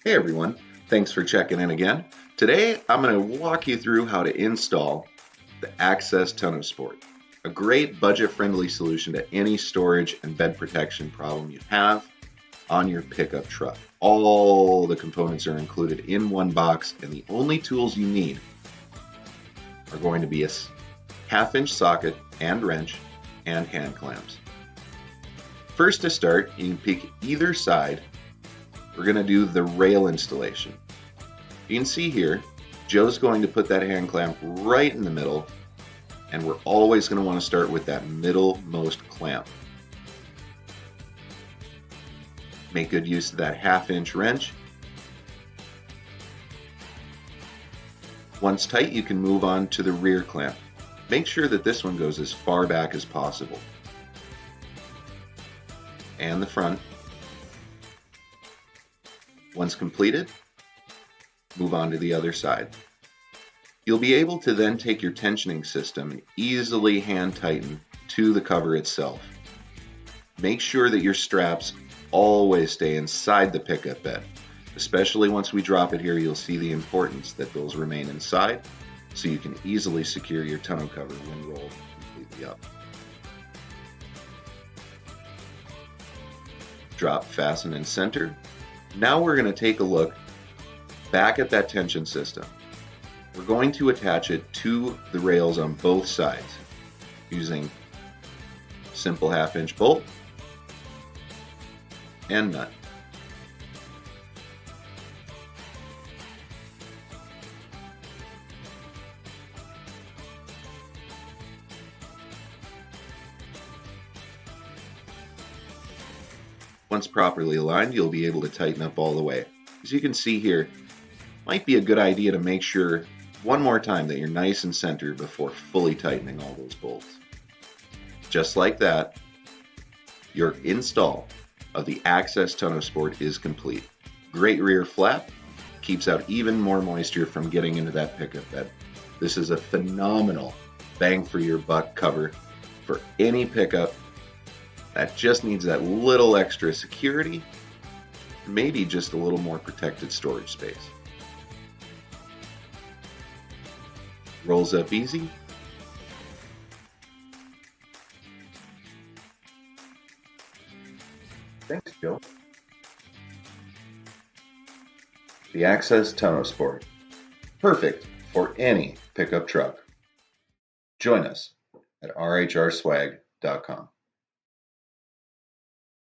Hey everyone, thanks for checking in again. Today I'm going to walk you through how to install the Access Tonno Sport, a great budget-friendly solution to any storage and bed protection problem you have on your pickup truck. All the components are included in one box, and the only tools you need are going to be a half-inch socket and wrench and hand clamps. First, to start, you can pick either side. We're going to do the rail installation. You can see here, Joe's going to put that hand clamp right in the middle, and we're always going to want to start with that middlemost clamp. Make good use of that half-inch wrench. Once tight, you can move on to the rear clamp. Make sure that this one goes as far back as possible. And the front. Once completed, move on to the other side. You'll be able to then take your tensioning system and easily hand tighten to the cover itself. Make sure that your straps always stay inside the pickup bed. Especially once we drop it here, you'll see the importance that those remain inside, so you can easily secure your tonneau cover when rolled completely up. Drop, fasten, and center. Now we're going to take a look back at that tension system. We're going to attach it to the rails on both sides using simple half-inch bolt and nut. Once properly aligned, you'll be able to tighten up all the way. As you can see here, might be a good idea to make sure one more time that you're nice and centered before fully tightening all those bolts. Just like that, your install of the Access Tonno Sport is complete. Great rear flap, keeps out even more moisture from getting into that pickup bed. This is a phenomenal bang for your buck cover for any pickup that just needs that little extra security, maybe just a little more protected storage space. Rolls up easy. Thanks, Joe. The Access Tonno Sport. Perfect for any pickup truck. Join us at RHRSwag.com.